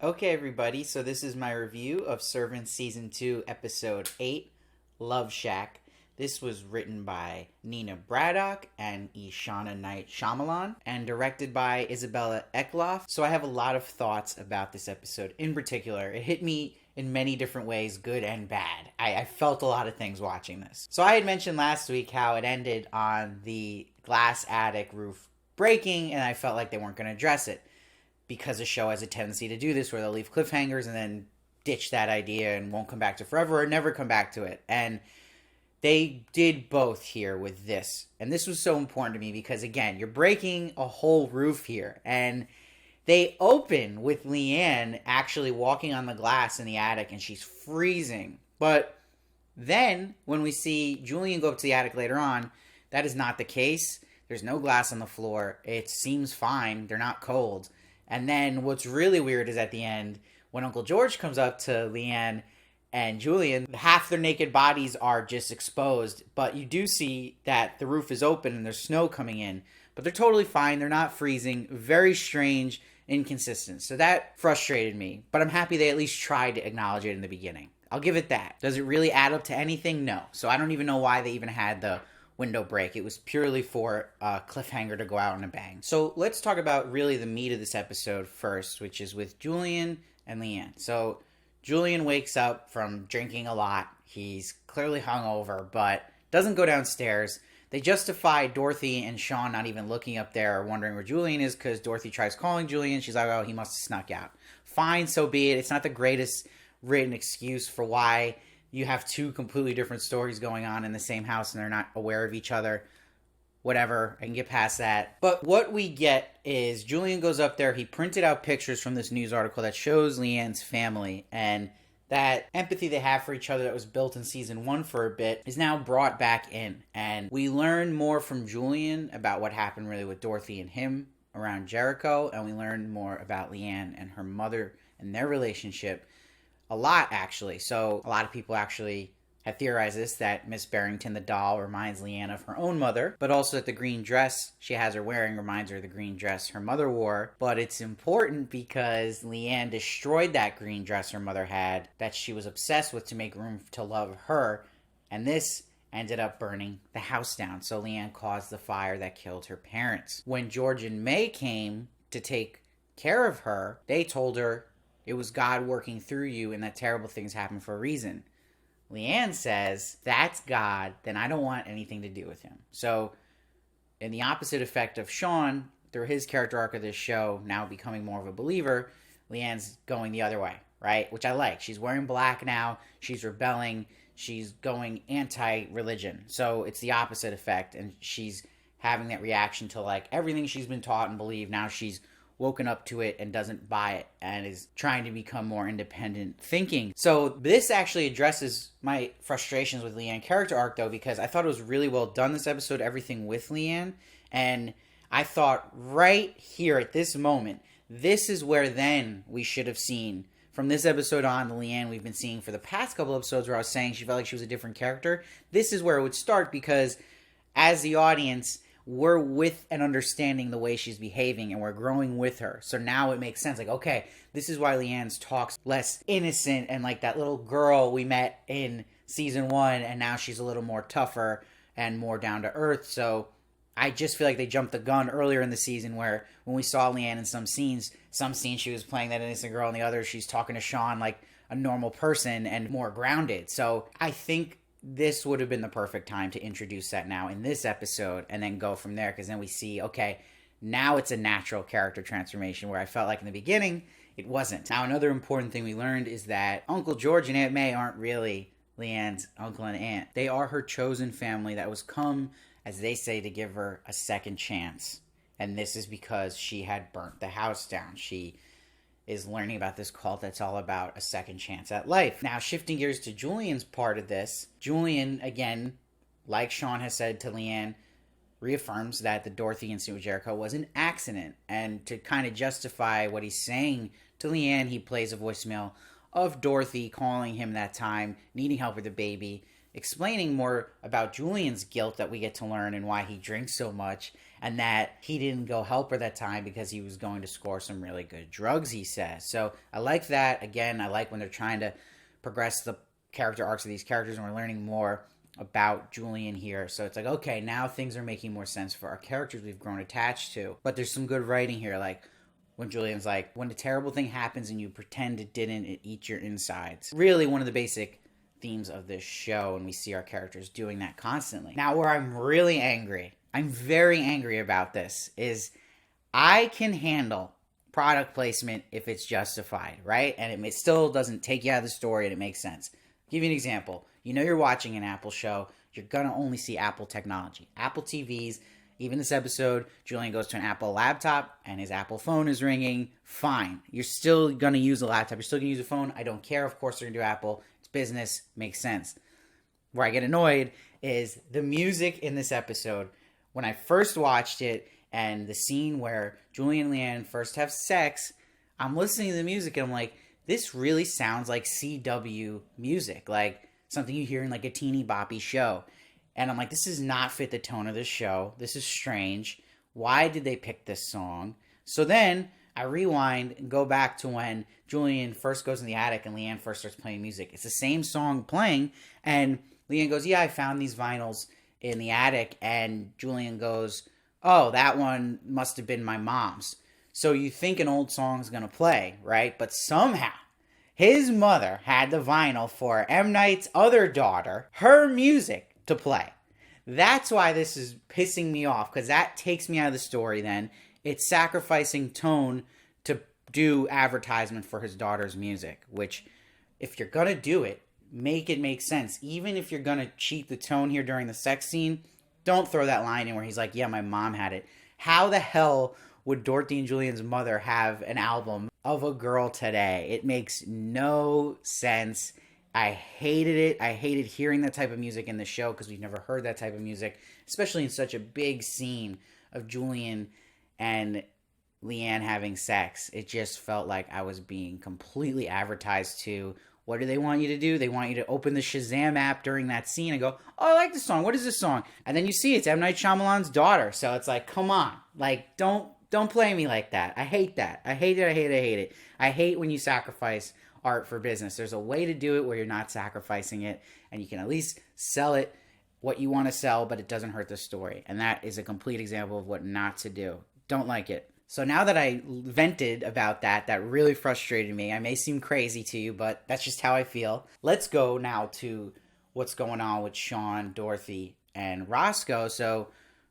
Okay, everybody, so this is my review of Servants Season 2, Episode 8, Loveshack. This was written by Nina Braddock and Ishana Knight Shyamalan and directed by Isabella Eckloff. So I have a lot of thoughts about this episode. In particular, it hit me in many different ways, good and bad. I felt a lot of things watching this. So I had mentioned last week how it ended on the glass attic roof breaking, and I felt like they weren't going to address it, because the show has a tendency to do this where they'll leave cliffhangers and then ditch that idea and won't come back to forever or never come back to it. And they did both here with this. And this was so important to me because, again, you're breaking a whole roof here. And they open with Leanne actually walking on the glass in the attic and she's freezing. But then when we see Julian go up to the attic later on, that is not the case. There's no glass on the floor. It seems fine. They're not cold. And then what's really weird is at the end, when Uncle George comes up to Leanne and Julian, half their naked bodies are just exposed. But you do see that the roof is open and there's snow coming in. But they're totally fine. They're not freezing. Very strange, inconsistent. So that frustrated me. But I'm happy they at least tried to acknowledge it in the beginning. I'll give it that. Does it really add up to anything? No. So I don't even know why they even had the window break. It was purely for a cliffhanger to go out in a bang. So let's talk about really the meat of this episode first, which is with Julian and Leanne. So Julian wakes up from drinking a lot. He's clearly hungover, but doesn't go downstairs. They justify Dorothy and Sean not even looking up there or wondering where Julian is because Dorothy tries calling Julian. She's like, oh, he must have snuck out. Fine, so be it. It's not the greatest written excuse for why you have two completely different stories going on in the same house and they're not aware of each other. Whatever, I can get past that. But what we get is Julian goes up there. He printed out pictures from this news article that shows Leanne's family. And that empathy they have for each other that was built in season 1 for a bit is now brought back in. And we learn more from Julian about what happened really with Dorothy and him around Jericho. And we learn more about Leanne and her mother and their relationship. A lot, actually. So a lot of people actually have theorized this, that Miss Barrington, the doll, reminds Leanne of her own mother, but also that the green dress she has her wearing reminds her of the green dress her mother wore. But it's important because Leanne destroyed that green dress her mother had that she was obsessed with to make room to love her, and this ended up burning the house down. So Leanne caused the fire that killed her parents. When George and May came to take care of her, they told her it was God working through you and that terrible things happen for a reason. Leanne says, that's God, then I don't want anything to do with him. So, in the opposite effect of Sean, through his character arc of this show, now becoming more of a believer, Leanne's going the other way, right? Which I like. She's wearing black now. She's rebelling. She's going anti-religion. So, it's the opposite effect. And she's having that reaction to, like, everything she's been taught and believed. Now she's woken up to it and doesn't buy it and is trying to become more independent thinking. So this actually addresses my frustrations with Leanne character arc, though, because I thought it was really well done this episode, everything with Leanne. And I thought right here at this moment, this is where then we should have seen from this episode on the Leanne we've been seeing for the past couple episodes where I was saying she felt like she was a different character. This is where it would start because as the audience, we're with and understanding the way she's behaving and we're growing with her. So now it makes sense. Like, okay, this is why Leanne's talks less innocent and like that little girl we met in season 1 and now she's a little more tougher and more down to earth. So I just feel like they jumped the gun earlier in the season where when we saw Leanne in some scenes she was playing that innocent girl and the other she's talking to Sean like a normal person and more grounded. So I think this would have been the perfect time to introduce that now in this episode and then go from there because then we see, okay, now it's a natural character transformation where I felt like in the beginning it wasn't. Now another important thing we learned is that Uncle George and Aunt May aren't really Leanne's uncle and aunt. They are her chosen family that was come, as they say, to give her a second chance. And this is because she had burnt the house down. She is learning about this cult that's all about a second chance at life. Now, shifting gears to Julian's part of this, Julian, again, like Sean has said to Leanne, reaffirms that the Dorothy incident with Jericho was an accident. And to kind of justify what he's saying to Leanne, he plays a voicemail of Dorothy calling him that time, needing help with the baby, explaining more about Julian's guilt that we get to learn and why he drinks so much, and that he didn't go help her that time because he was going to score some really good drugs, he says. So I like that. Again, I like when they're trying to progress the character arcs of these characters, and we're learning more about Julian here. So it's like, okay, now things are making more sense for our characters we've grown attached to. But there's some good writing here, like when Julian's like, when a terrible thing happens and you pretend it didn't, it eats your insides. Really one of the basic themes of this show, and we see our characters doing that constantly. Now, where I'm really angry, I'm very angry about this, is I can handle product placement if it's justified, right? And it still doesn't take you out of the story and it makes sense. I'll give you an example. You know you're watching an Apple show, you're going to only see Apple technology. Apple TVs, even this episode, Julian goes to an Apple laptop and his Apple phone is ringing. Fine. You're still going to use a laptop. You're still going to use a phone. I don't care. Of course, they're going to do Apple. It's business. Makes sense. Where I get annoyed is the music in this episode. When I first watched it and the scene where Julian and Leanne first have sex, I'm listening to the music and I'm like, this really sounds like CW music. Like something you hear in like a teeny boppy show. And I'm like, this does not fit the tone of the show. This is strange. Why did they pick this song? So then I rewind and go back to when Julian first goes in the attic and Leanne first starts playing music. It's the same song playing. And Leanne goes, yeah, I found these vinyls in the attic. And Julian goes, oh, that one must have been my mom's. So you think an old song's going to play, right? But somehow his mother had the vinyl for M. Night's other daughter, her music, to play. That's why this is pissing me off, because that takes me out of the story then. It's sacrificing tone to do advertisement for his daughter's music, which if you're going to do it, make it make sense. Even if you're going to cheat the tone here during the sex scene, don't throw that line in where he's like, yeah, my mom had it. How the hell would Dorothy and Julian's mother have an album of a girl today? It makes no sense. I hated it. I hated hearing that type of music in the show because we've never heard that type of music, especially in such a big scene of Julian and Leanne having sex. It just felt like I was being completely advertised to. What do they want you to do? They want you to open the Shazam app during that scene and go, oh, I like this song. What is this song? And then you see it's M. Night Shyamalan's daughter. So it's like, come on. Like, don't play me like that. I hate that. I hate it. I hate it. I hate it. I hate when you sacrifice art for business. There's a way to do it where you're not sacrificing it and you can at least sell it what you want to sell, but it doesn't hurt the story. And that is a complete example of what not to do. Don't like it. So now that I vented about that really frustrated me. I may seem crazy to you, but that's just how I feel. Let's go now to what's going on with Sean, Dorothy, and Roscoe. So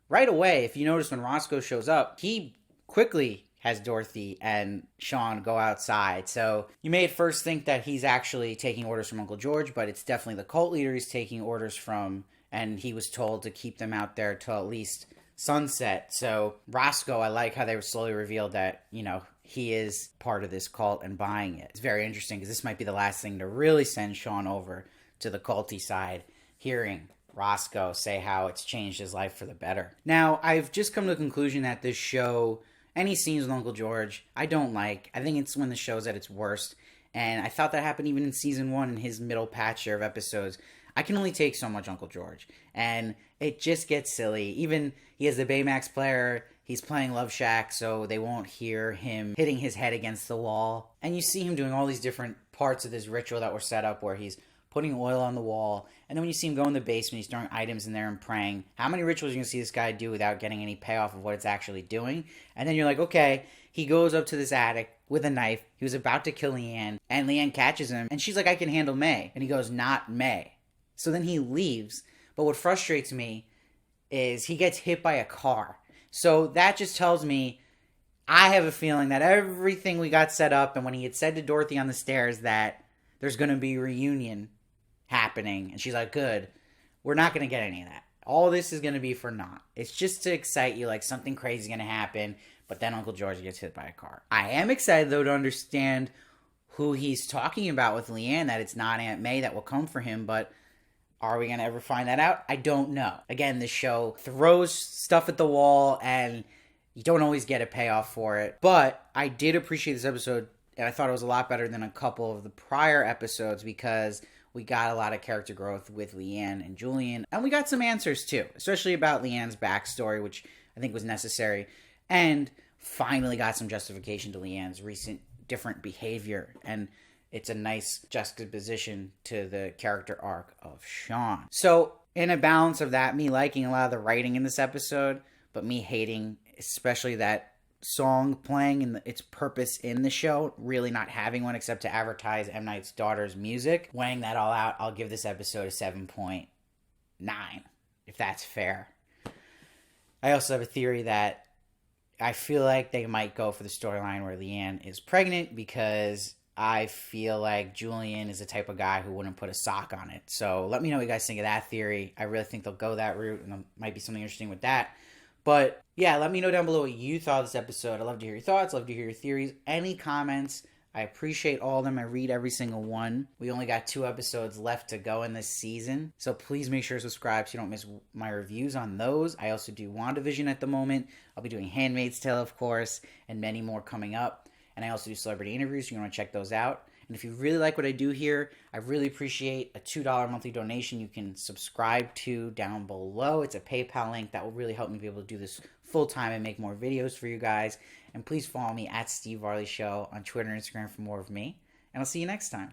right away, if you notice when Roscoe shows up, he quickly has Dorothy and Sean go outside. So you may at first think that he's actually taking orders from Uncle George, but it's definitely the cult leader he's taking orders from, and he was told to keep them out there till at least sunset. So Roscoe, I like how they were slowly revealed that, you know, he is part of this cult and buying it. It's very interesting because this might be the last thing to really send Sean over to the culty side, hearing Roscoe say how it's changed his life for the better. Now, I've just come to the conclusion that this show, any scenes with Uncle George, I don't like. I think it's when the show's at its worst. And I thought that happened even in season 1 in his middle patch of episodes. I can only take so much Uncle George. And it just gets silly. Even he has the Baymax player. He's playing Loveshack, so they won't hear him hitting his head against the wall. And you see him doing all these different parts of this ritual that were set up where he's putting oil on the wall. And then when you see him go in the basement, he's throwing items in there and praying. How many rituals are you going to see this guy do without getting any payoff of what it's actually doing? And then you're like, okay, he goes up to this attic with a knife. He was about to kill Leanne, and Leanne catches him, and she's like, I can handle May. And he goes, not May. So then he leaves. But what frustrates me is he gets hit by a car. So that just tells me, I have a feeling that everything we got set up, and when he had said to Dorothy on the stairs that there's going to be a reunion happening, and she's like, good, we're not going to get any of that. All this is going to be for naught. It's just to excite you, like something crazy is going to happen, but then Uncle George gets hit by a car. I am excited, though, to understand who he's talking about with Leanne, that it's not Aunt May that will come for him, but are we going to ever find that out? I don't know. Again, this show throws stuff at the wall, and you don't always get a payoff for it, but I did appreciate this episode, and I thought it was a lot better than a couple of the prior episodes, because We got a lot of character growth with Leanne and Julian, and we got some answers too, especially about Leanne's backstory, which I think was necessary, and finally got some justification to Leanne's recent different behavior, and it's a nice juxtaposition to the character arc of Sean. So, in a balance of that, me liking a lot of the writing in this episode, but me hating especially that song playing and its purpose in the show, really not having one except to advertise M. Night's daughter's music. Weighing that all out, I'll give this episode a 7.9, if that's fair. I also have a theory that I feel like they might go for the storyline where Leanne is pregnant, because I feel like Julian is the type of guy who wouldn't put a sock on it. So let me know what you guys think of that theory. I really think they'll go that route, and there might be something interesting with that. But yeah, let me know down below what you thought of this episode. I'd love to hear your thoughts. Love to hear your theories. Any comments. I appreciate all of them. I read every single one. We only got 2 episodes left to go in this season, so please make sure to subscribe so you don't miss my reviews on those. I also do WandaVision at the moment. I'll be doing Handmaid's Tale, of course, and many more coming up. And I also do celebrity interviews, so you want to check those out. And if you really like what I do here, I really appreciate a $2 monthly donation you can subscribe to down below. It's a PayPal link that will really help me be able to do this full time and make more videos for you guys. And please follow me at Steve Varley Show on Twitter and Instagram for more of me. And I'll see you next time.